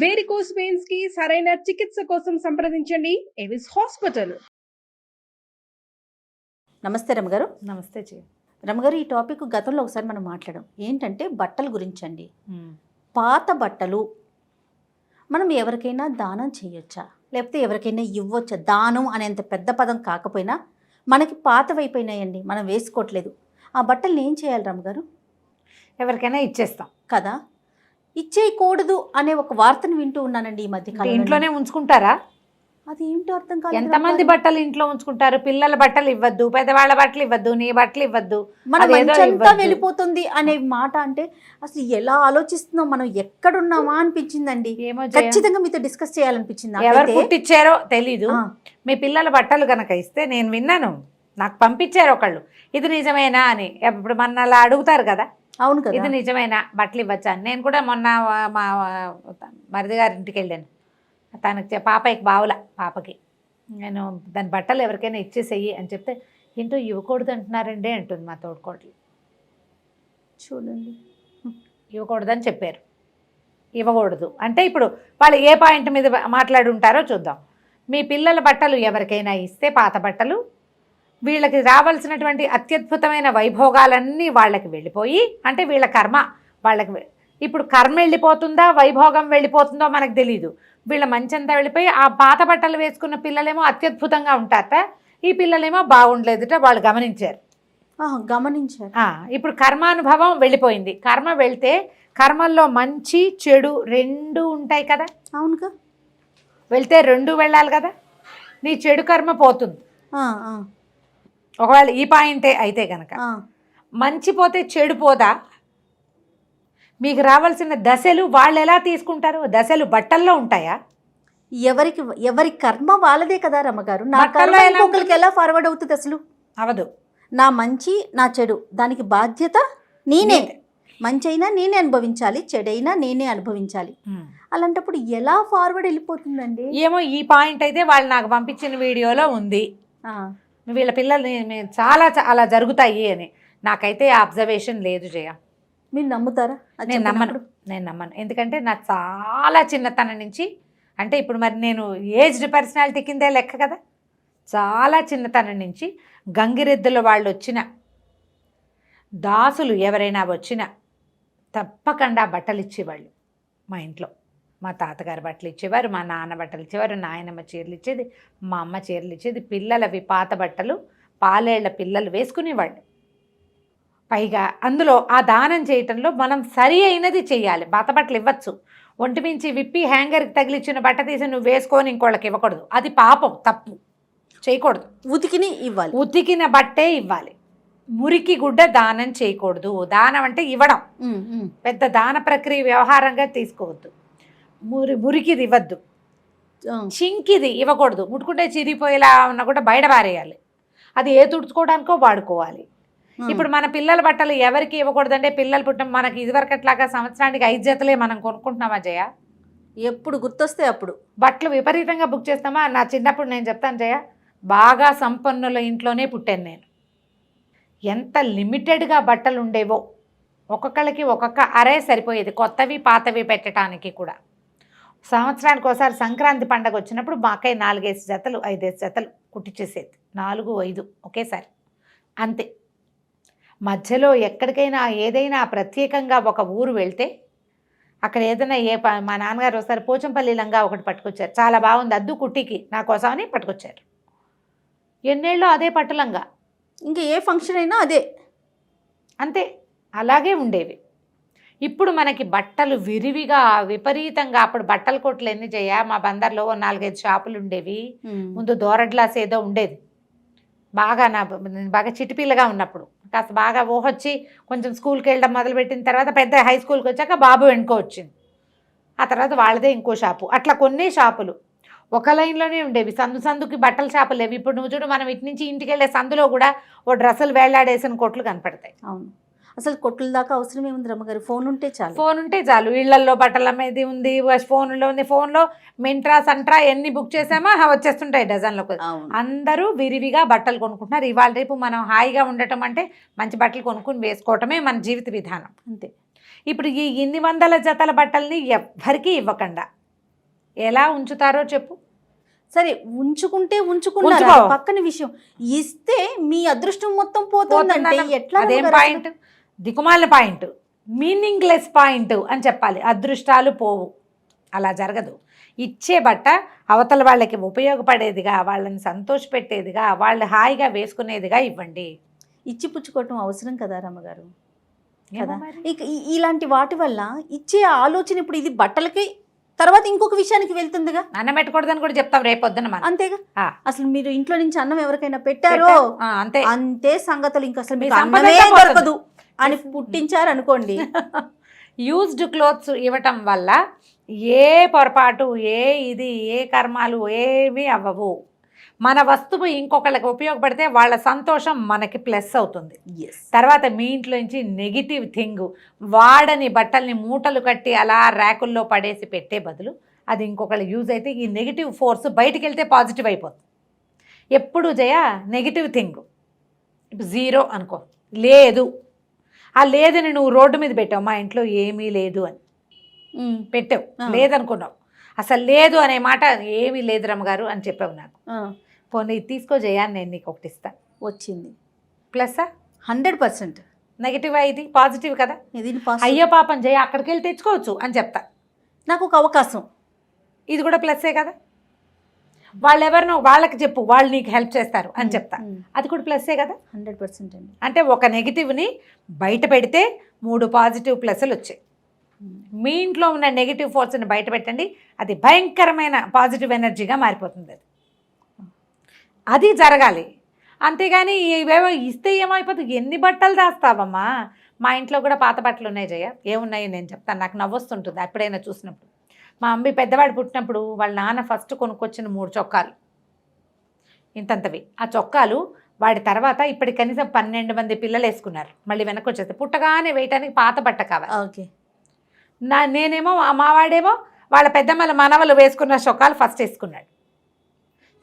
Varicose veins కి సరైన చికిత్స కోసం సంప్రదించండి ఎవిస్ హాస్పిటల్. నమస్తే రమగారు. నమస్తే రమగారు, ఈ టాపిక్ గతంలో ఒకసారి మనం మాట్లాడాం. ఏంటంటే బట్టల గురించి అండి. పాత బట్టలు మనం ఎవరికైనా దానం చేయొచ్చా, లేకపోతే ఎవరికైనా ఇవ్వచ్చా? దానం అనేంత పెద్ద పదం కాకపోయినా మనకి పాతవైపోయినాయండి, మనం వేసుకోవట్లేదు. ఆ బట్టల్ని ఏం చేయాలి రమగారు? ఎవరికైనా ఇచ్చేస్తాం కదా. ఇచ్చేయకూడదు అనే ఒక వార్తను వింటూ ఉన్నానండి ఈ మధ్య కాలంలో. ఇంట్లోనే ఉంచుకుంటారా? అది ఏంటో అర్థం కాదు. ఎంతమంది బట్టలు ఇంట్లో ఉంచుకుంటారు? పిల్లల బట్టలు ఇవ్వద్దు, పెద్దవాళ్ళ బట్టలు ఇవ్వద్దు, నీ బట్టలు ఇవ్వద్దు, మన మంచంతా వెళ్ళిపోతుంది అనే మాట అంటే అసలు ఎలా ఆలోచిస్తున్నాం, మనం ఎక్కడున్నామా అనిపించిందండి. ఖచ్చితంగా మీతో డిస్కస్ చేయాలనిపించింది. ఎవరు పుట్టించారో తెలీదు. మీ పిల్లల బట్టలు కనుక ఇస్తే, నేను విన్నాను, నాకు పంపించారు ఒకళ్ళు, ఇది నిజమేనా అని. ఇప్పుడు మన అలా అడుగుతారు కదా, అవును కదా, ఇది నిజమేనా, బట్టలు ఇవ్వచ్చా అని. నేను కూడా మొన్న మా మరిది గారి ఇంటికి వెళ్ళాను. తనకి పాపకి బావుల పాపకి నేను దాని బట్టలు ఎవరికైనా ఇచ్చేసేయి అని చెప్తే, ఏంటో ఇవ్వకూడదు అంటున్నారండి అంటుంది మా తోడుకోడలు. చూడండి, ఇవ్వకూడదని చెప్పారు. ఇవ్వకూడదు అంటే ఇప్పుడు వాళ్ళు ఏ పాయింట్ మీద మాట్లాడి ఉంటారో చూద్దాం. మీ పిల్లల బట్టలు ఎవరికైనా ఇస్తే, పాత బట్టలు, వీళ్ళకి రావాల్సినటువంటి అత్యద్భుతమైన వైభోగాలన్నీ వాళ్ళకి వెళ్ళిపోయి, అంటే వీళ్ళ కర్మ వాళ్ళకి ఇప్పుడు కర్మ వెళ్ళిపోతుందా, వైభోగం వెళ్ళిపోతుందో మనకు తెలీదు. వీళ్ళ మంచంతా వెళ్ళిపోయి ఆ పాత బట్టలు వేసుకున్న పిల్లలేమో అత్యద్భుతంగా ఉంటారట, ఈ పిల్లలేమో బాగుండలేదుట. వాళ్ళు గమనించారు. ఇప్పుడు కర్మానుభవం వెళ్ళిపోయింది. కర్మ వెళ్తే కర్మల్లో మంచి చెడు రెండు ఉంటాయి కదా. అవునుగా, వెళ్తే రెండు వెళ్ళాలి కదా. నీ చెడు కర్మ పోతుంది ఒకవేళ ఈ పాయింటే అయితే కనుక. మంచి పోతే చెడు పోదా? మీకు రావాల్సిన దశలు వాళ్ళు ఎలా తీసుకుంటారు? దశలు బట్టల్లో ఉంటాయా? ఎవరి కర్మ వాళ్ళదే కదా రమ్మగారు. నా కర్మ ఇంకొకరికి ఎలా ఫార్వర్డ్ అవుతుంది? అసలు అవదు. నా మంచి నా చెడు దానికి బాధ్యత నేనే. మంచి అయినా నేనే అనుభవించాలి, చెడైనా నేనే అనుభవించాలి. అలాంటప్పుడు ఎలా ఫార్వర్డ్ వెళ్ళిపోతుందండి? ఏమో, ఈ పాయింట్ అయితే వాళ్ళు నాకు పంపించిన వీడియోలో ఉంది. వీళ్ళ పిల్లలు చాలా అలా జరుగుతాయి అని. నాకైతే అబ్జర్వేషన్ లేదు జయ. మీరు నమ్ముతారా? నేను నమ్మను. ఎందుకంటే నాకు చాలా చిన్నతనం నుంచి, అంటే ఇప్పుడు మరి నేను ఏజ్డ్ పర్సనాలిటీ కిందే లెక్క కదా, చాలా చిన్నతనం నుంచి గంగిరెద్దుల వాళ్ళు వచ్చిన దాసులు ఎవరైనా వచ్చినా తప్పకుండా బట్టలు ఇచ్చేవాళ్ళు. మా ఇంట్లో మా తాతగారు బట్టలు ఇచ్చేవారు, మా నాన్న బట్టలు ఇచ్చేవారు, నాయనమ్మ చీరలు ఇచ్చేది, మా అమ్మ చీరలు ఇచ్చేది. పిల్లలవి పాత బట్టలు పాలేళ్ల పిల్లలు వేసుకునేవాళ్ళు. పైగా అందులో ఆ దానం చేయటంలో మనం సరి అయినది చేయాలి. పాత బట్టలు ఇవ్వచ్చు, ఒంటి మించి విప్పి హ్యాంగర్కి తగిలిచ్చిన బట్ట తీసి నువ్వు వేసుకొని ఇంకోళ్ళకి ఇవ్వకూడదు. అది పాపం, తప్పు చేయకూడదు. ఉతికిన బట్టే ఇవ్వాలి. మురికి గుడ్డ దానం చేయకూడదు. దానం అంటే ఇవ్వడం, పెద్ద దాన ప్రక్రియ వ్యవహారంగా తీసుకోవద్దు. మురికిది ఇవ్వద్దు, చింకిది ఇవ్వకూడదు. ముట్టుకుంటే చిరిగిపోయేలా ఉన్నా కూడా బయట పారేయాలి. అది ఏ తుడుచుకోవడానికో వాడుకోవాలి. ఇప్పుడు మన పిల్లల బట్టలు ఎవరికి ఇవ్వకూడదంటే, పిల్లలు పుట్టడం మనకి ఇదివరకట్లాగా సంవత్సరానికి 5 జతలే మనం కొనుక్కుంటున్నామా జయ? ఎప్పుడు గుర్తొస్తే అప్పుడు బట్టలు విపరీతంగా బుక్ చేస్తామా? నా చిన్నప్పుడు నేను చెప్తాను జయ, బాగా సంపన్నుల ఇంట్లోనే పుట్టాను నేను. ఎంత లిమిటెడ్గా బట్టలు ఉండేవో, ఒక్కొక్కళ్ళకి ఒక్కొక్క అరే సరిపోయేది, కొత్తవి పాతవి పెట్టడానికి కూడా. సంవత్సరానికి ఒకసారి సంక్రాంతి పండగ వచ్చినప్పుడు మా అక్కయ్య 4-5 జతలు 5 జతలు కుట్టించేసేది, 4-5 ఒకేసారి, అంతే. మధ్యలో ఎక్కడికైనా ఏదైనా ప్రత్యేకంగా ఒక ఊరు వెళ్తే అక్కడ ఏదైనా మా నాన్నగారు ఒకసారి పోచంపల్లి లంగా ఒకటి పట్టుకొచ్చారు, చాలా బాగుంది, అద్దు కుట్టికి నా కోసమని పట్టుకొచ్చారు. ఎన్నేళ్ళు అదే పట్టులంగా, ఇంకా ఏ ఫంక్షన్ అయినా అదే, అంతే, అలాగే ఉండేవి. ఇప్పుడు మనకి బట్టలు విరివిగా విపరీతంగా. అప్పుడు బట్టల కొట్లు ఎన్ని చేయ, మా బందర్లో 4-5 షాపులు ఉండేవి. ముందు దోరడ్లాస్ ఏదో ఉండేది, బాగా బాగా చిటిపిల్లగా ఉన్నప్పుడు. కాస్త బాగా ఊహొచ్చి కొంచెం స్కూల్కి వెళ్ళడం మొదలుపెట్టిన తర్వాత పెద్ద హై స్కూల్కి వచ్చాక బాబు వెనుకో వచ్చింది. ఆ తర్వాత వాళ్ళదే ఇంకో షాపు. అట్లా కొన్ని షాపులు ఒక లైన్లోనే ఉండేవి. సందుకి బట్టల షాపులు లేవు. ఇప్పుడు నువ్వు చూడు, మనం ఇటు నుంచి ఇంటికి వెళ్ళే సందులో కూడా ఓ డ్రెస్సులు వేళ్లాడేసిన కొట్లు కనపడతాయి. అవును, అసలు కొట్ల దాకా అవసరం ఏముంది రమ్మగారు? ఫోన్ ఉంటే చాలు. ఇళ్లలో బట్టల మీద ఉంది, ఫోన్లో ఉంది. ఫోన్లో మింట్రా సంట్రా ఎన్ని బుక్ చేసామో వచ్చేస్తుంటాయి డజన్లకు. అందరూ విరివిగా బట్టలు కొనుక్కుంటున్నారు. ఇవాళ రేపు మనం హాయిగా ఉండటం అంటే మంచి బట్టలు కొనుక్కుని వేసుకోవటమే మన జీవిత విధానం, అంతే. ఇప్పుడు ఈ ఇన్ని వందల జతల బట్టల్ని ఎవ్వరికీ ఇవ్వకుండా ఎలా ఉంచుతారో చెప్పు. సరే ఉంచుకున్నారు ఉంచుకో. అది పక్కన విషయం. ఇస్తే మీ అదృష్టం మొత్తం పోతుందంటే ఎట్లా అదేం రమ్మగారు అసలు? పాయింట్? దిక్కుమాలిన పాయింట్, మీనింగ్లెస్ పాయింట్ అని చెప్పాలి. అదృష్టాలు పోవు, అలా జరగదు. ఇచ్చే బట్ట అవతల వాళ్ళకి ఉపయోగపడేదిగా, వాళ్ళని సంతోషపెట్టేదిగా, వాళ్ళు హాయిగా వేసుకునేదిగా ఇవ్వండి. ఇచ్చి పుచ్చుకోవటం అవసరం కదా రమ్మగారు ఏమో కదా. మరి. ఇక ఇలాంటి వాటి వల్ల ఇచ్చే ఆలోచన ఇప్పుడు ఇది బట్టలకి తర్వాత ఇంకొక విషయానికి వెళ్తుందిగా. అన్నం పెట్టకూడదని కూడా చెప్తాం రేపొద్దున మనం. అంతేగా. ఆ. అసలు మీరు ఇంట్లో నుంచి అన్నం ఎవరికైనా పెట్టారో అంతే అంతే సంగతులు. ఇంకా అసలు మీ మీకు సంపద అన్నమే అంతా పోతుంది. దొరకదు అని పుట్టించారు అనుకోండి. యూజ్డ్ క్లోత్స్ ఇవ్వటం వల్ల ఏ పొరపాటు, ఏ కర్మాలు ఏమీ అవ్వవు. మన వస్తువు ఇంకొకళ్ళకి ఉపయోగపడితే వాళ్ళ సంతోషం మనకి ప్లస్ అవుతుంది. తర్వాత మీ ఇంట్లో నుంచి నెగిటివ్ థింగ్, వాడని బట్టల్ని మూటలు కట్టి అలా ర్యాకుల్లో పడేసి పెట్టే బదులు అది ఇంకొకళ్ళు యూజ్ అయితే ఈ నెగిటివ్ ఫోర్స్ బయటికి వెళ్తే పాజిటివ్ అయిపోతుంది. ఎప్పుడు నెగిటివ్ థింగ్ ఇప్పుడు 0 అనుకో, లేదు, ఆ లేదని నువ్వు రోడ్డు మీద పెట్టావు, మా ఇంట్లో ఏమీ లేదు అని పెట్టావు, లేదనుకున్నావు, అసలు లేదు అనే మాట ఏమీ లేదు రమ్మగారు అని చెప్పావు నాకు. పోనీ ఇది తీసుకో నేను నీకు ఒకటి ఇస్తా. వచ్చింది ప్లస్సా? 100%. నెగిటివ్ ఇది పాజిటివ్ కదా. ఇది అయ్యో పాపం అక్కడికి వెళ్ళి తెచ్చుకోవచ్చు అని చెప్తా, నాకు ఒక అవకాశం. ఇది కూడా ప్లస్సే కదా. వాళ్ళు ఎవరినో వాళ్ళకి చెప్పు, వాళ్ళు నీకు హెల్ప్ చేస్తారు అని చెప్తా, అది కూడా ప్లస్సే కదా. 100% అండి. అంటే ఒక నెగిటివ్ని బయట పెడితే 3 పాజిటివ్ ప్లస్లు వచ్చాయి. మీ ఇంట్లో ఉన్న నెగిటివ్ ఫోర్స్ని బయట పెట్టండి, అది భయంకరమైన పాజిటివ్ ఎనర్జీగా మారిపోతుంది. అది జరగాలి. అంతేగాని ఇవేమో ఇస్తే ఏమైపోతుంది. ఎన్ని బట్టలు దాస్తావమ్మా? మా ఇంట్లో కూడా పాత బట్టలు ఉన్నాయి ఏమున్నాయో నేను చెప్తాను, నాకు నవ్వొస్తుంటుంది ఎప్పుడైనా చూసినప్పుడు. మా అమ్మ పెద్దవాడు పుట్టినప్పుడు వాళ్ళ నాన్న ఫస్ట్ కొనుక్కొచ్చిన 3 చొక్కాలు ఇంతంతవి. ఆ చొక్కాలు వాడి తర్వాత ఇప్పటికి కనీసం 12 మంది పిల్లలు వేసుకున్నారు. మళ్ళీ వెనక్కి వచ్చేస్తే పుట్టగానే వేయటానికి పాత బట్ట కావాలి. ఓకే. నేనేమో మావాడేమో వాళ్ళ పెద్దమ్మల మనవలు వేసుకున్న చొక్కాలు ఫస్ట్ వేసుకున్నాడు.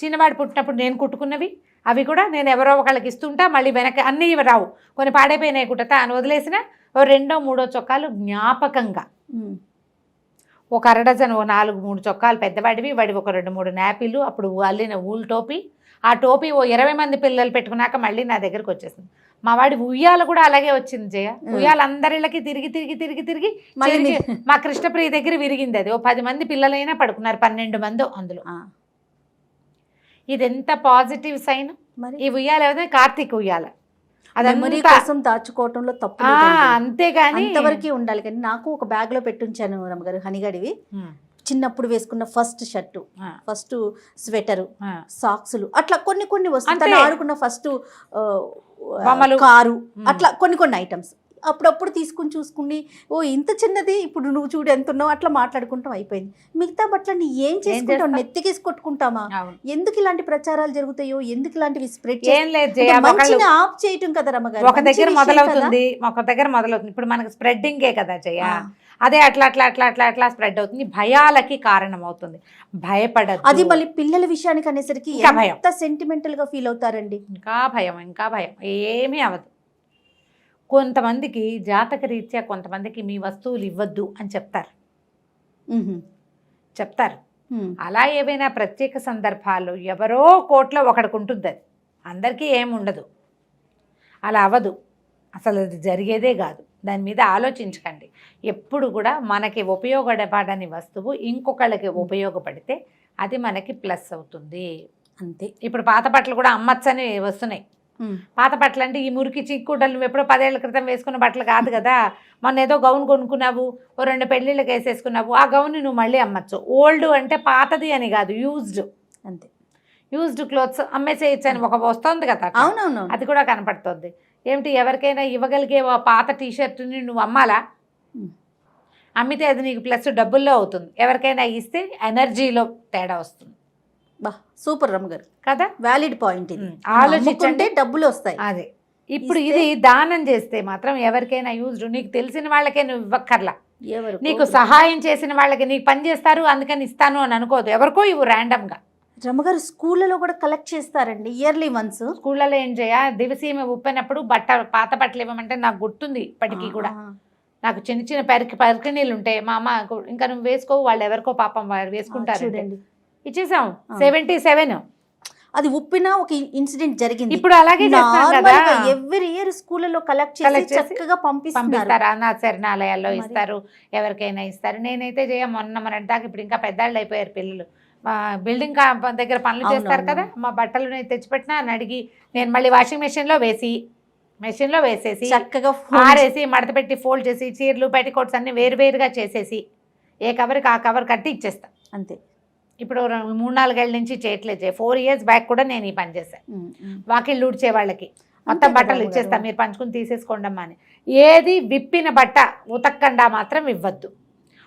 చిన్నవాడు పుట్టినప్పుడు నేను కుట్టుకున్నవి అవి కూడా నేను ఎవరో ఒకళ్ళకి ఇస్తుంటా, మళ్ళీ వెనక్కి అన్నీ రావు, కొన్ని పాడైపోయినాయి కుట్టతా అని వదిలేసిన 2, 3 చొక్కాలు జ్ఞాపకంగా ఒక 1/2 డజన్ 4, 3 చొక్కాలు పెద్దవాడివి, వాడి ఒక 2, 3 నాపిలు, అప్పుడు అల్లిన ఊల్ టోపీ. ఆ టోపీ 20 మంది పిల్లలు పెట్టుకున్నాక మళ్ళీ నా దగ్గరకు వచ్చేసింది. మా వాడి ఉయ్యాల కూడా అలాగే వచ్చింది ఉయ్యాల అందరిళ్ళకి తిరిగి మా కృష్ణప్రియ దగ్గర విరిగింది. అది 10 మంది పిల్లలైనా పడుకున్నారు, 12 మంది అందులో. ఇది ఎంత పాజిటివ్ సైన్. ఈ ఉయ్యాల ఏదైనా కార్తీక్ ఉయ్యాల, మెమరీ కోసం దాచుకోవటంలో తప్పు అంతేగాని అంతవరకు ఉండాలి. కానీ నాకు ఒక బ్యాగ్ లో పెట్టుంచాను రమ్మగారు, హనిగడివి. చిన్నప్పుడు వేసుకున్న ఫస్ట్ షర్టు, ఫస్ట్ స్వెటరు, సాక్సులు, అట్లా కొన్ని వస్తాయి. ఆడుకున్న ఫస్ట్ కారు, అట్లా కొన్ని ఐటమ్స్ అప్పుడప్పుడు తీసుకుని చూసుకుని, ఓ ఇంత చిన్నది, ఇప్పుడు నువ్వు చూడు ఎంత ఉన్నావు, అట్లా మాట్లాడుకుంటాం, అయిపోయింది. మిగతా బట్టలని ఏం చేసుకుంటాం? నెత్తికేసి కొట్టుకుంటామా? ఎందుకు ఇలాంటి ప్రచారాలు జరుగుతాయో, ఎందుకు ఇలాంటివి స్ప్రెడ్ మంచిగా ఆఫ్ చేయటం కదా రమ్మగారు. ఒక దగ్గర మొదలవుతుంది. ఇప్పుడు మనకు స్ప్రెడ్డింగే కదా అదే అట్లా స్ప్రెడ్ అవుతుంది, భయాలకి కారణం అవుతుంది. భయపడదు. అది మళ్ళీ పిల్లల విషయానికి అనేసరికి ఎంత సెంటిమెంటల్ గా ఫీల్ అవుతారండి. ఇంకా భయం ఏమీ అవదు. కొంతమందికి జాతక రీత్యా కొంతమందికి మీ వస్తువులు ఇవ్వద్దు అని చెప్తారు. అలా ఏవైనా ప్రత్యేక సందర్భాల్లో ఎవరో కోట్లో ఒకడికి ఉంటుంది, అది అందరికీ ఏముండదు. అలా అవ్వదు, అసలు అది జరిగేదే కాదు. దాని మీద ఆలోచించకండి. ఎప్పుడు కూడా మనకి ఉపయోగపడని వస్తువు ఇంకొకళ్ళకి ఉపయోగపడితే అది మనకి ప్లస్ అవుతుంది, అంతే. ఇప్పుడు పాత బట్టలు కూడా అమ్మచ్చని వస్తున్నాయి. పాత బట్టలు అంటే ఈ మురికి చిక్కుడలు నువ్వు ఎప్పుడో 10 ఏళ్ల క్రితం వేసుకున్న బట్టలు కాదు కదా. మొన్న ఏదో గౌన్ కొనుక్కున్నావు, 2 పెళ్ళిళ్ళకి వేసేసుకున్నావు, ఆ గౌన్ నువ్వు మళ్ళీ అమ్మచ్చు. ఓల్డ్ అంటే పాతది అని కాదు, యూజ్డ్, అంతే. యూజ్డ్ క్లోత్స్ అమ్మేసేయచ్చు అని ఒక వస్తుంది కదా. అవునవును, అది కూడా కనపడుతుంది. ఏమిటి, ఎవరికైనా ఇవ్వగలిగే పాత టీషర్ట్ని నువ్వు అమ్మాలా? అమ్మితే అది నీకు ప్లస్ డబ్బుల్లో అవుతుంది. ఎవరికైనా ఇస్తే ఎనర్జీలో తేడా వస్తుంది. బా సూపర్ రమ్మగారు కదా, వ్యాలిడ్ పాయింట్ ఇది. ఆలోచించంటే డబ్బులు వస్తాయి. అదే ఇప్పుడు ఇది దానం చేస్తే మాత్రం ఎవరికైనా యూజ్డ్. నీకు తెలిసిన వాళ్ళకే నువ్వు ఇవ్వక్కర్లా, నీకు సహాయం చేసిన వాళ్ళకి నీకు పని చేస్తారు అందుకని ఇస్తాను అని అనుకోదు. ఎవరికో ఇవ్వు ర్యాండమ్గా. రమ్మగారు స్కూళ్ళలో కూడా కలెక్ట్ చేస్తారండి ఇయర్లీ వన్స్. స్కూళ్ళలో ఏం దివసీమ ఉప్పినప్పుడు పాత బట్టలు ఇవ్వమంటే నాకు గుర్తుంది ఇప్పటికీ కూడా. నాకు చిన్న చిన్న పరికిణీళ్ళు ఉంటాయి, మా అమ్మ ఇంకా నువ్వు వేసుకోవు, వాళ్ళు ఎవరికో పాపం వారు వేసుకుంటారు, చూడండి ఇచ్చేసాం. 77 అది ఉప్పిన ఒక ఇన్సిడెంట్ జరిగింది. ఇప్పుడు అలాగే చేస్తాం కదా, ఎవ్రీ ఇయర్ స్కూళ్ళలో కలెక్ట్ చేసి చక్కగా పంపిస్తారు. అనాథ శరణాలయాల్లో ఇస్తారు, ఎవరికైనా ఇస్తారు. నేనైతే మొన్న దాకా ఇప్పుడు ఇంకా పెద్దాళ్ళు అయిపోయారు పిల్లలు, బిల్డింగ్ దగ్గర పనులు చేస్తారు కదా, మా బట్టలు నేను తెచ్చిపెట్టినా అని అడిగి నేను మళ్ళీ వాషింగ్ మెషిన్లో వేసేసి చక్కగా ఆరేసి మడత పెట్టి ఫోల్డ్ చేసి చీరలు పెట్టికోట్స్ అన్ని వేరువేరుగా చేసేసి ఏ కవర్కి ఆ కవర్ కట్టి ఇచ్చేస్తా అంతే. ఇప్పుడు 3-4 ఏళ్ళ నుంచి చేయట్లేదు, 4 years బ్యాక్ కూడా నేను ఈ పని చేశాను. వాకిళ్ళు ఊడ్చే వాళ్ళకి మొత్తం బట్టలు ఇచ్చేస్తా, మీరు పంచుకుని తీసేసుకోండమ్మా అని. ఏది విప్పిన బట్ట ఉతక్కండా మాత్రం ఇవ్వద్దు.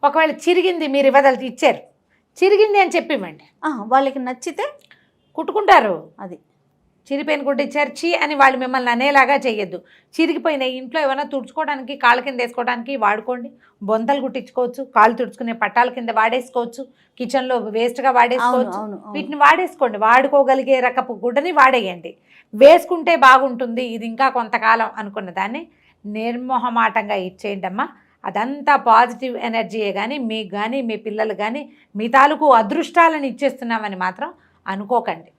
ఒకవేళ చిరిగింది మీరు ఇచ్చారు, చిరిగింది అని చెప్పి ఇవ్వండి, వాళ్ళకి నచ్చితే కుట్టుకుంటారు. అది చిరిపోయిన గుడ్డ ఇచ్చారు చీ అని వాళ్ళు మిమ్మల్ని అనేలాగా చేయొద్దు. చిరిగిపోయిన ఇంట్లో ఏమైనా తుడుచుకోవడానికి కాళ్ళ కింద వేసుకోవడానికి వాడుకోండి, బొంతలు కుట్టించుకోవచ్చు, కాళ్ళు తుడుచుకునే పట్టాల కింద వాడేసుకోవచ్చు, కిచెన్లో వేస్ట్గా వాడేసుకోవచ్చు, వీటిని వాడేసుకోండి. వాడుకోగలిగే రకపు గుడ్డని వాడేయండి, వేసుకుంటే బాగుంటుంది ఇది ఇంకా కొంతకాలం అనుకున్న దాన్ని నిర్మోహమాటంగా ఇచ్చేయండి అమ్మా. అదంతా పాజిటివ్ ఎనర్జీయే కానీ మీకు కానీ మీ పిల్లలు కానీ మీ తాలూకు అదృష్టాలను ఇచ్చేస్తున్నామని మాత్రం అనుకోకండి.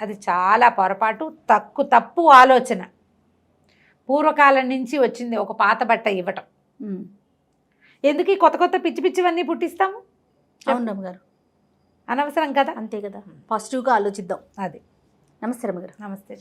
అది చాలా పొరపాటు, తప్పు ఆలోచన. పూర్వకాలం నుంచి వచ్చింది ఒక పాత బట్ట ఇవ్వటం. ఎందుకు ఈ కొత్త పిచ్చివన్నీ పుట్టిస్తాము? అవునమ్మ గారు, అనవసరం కదా. అంతే కదా, పాజిటివ్గా ఆలోచిద్దాం. అది. నమస్తే అమ్మ గారు. నమస్తే.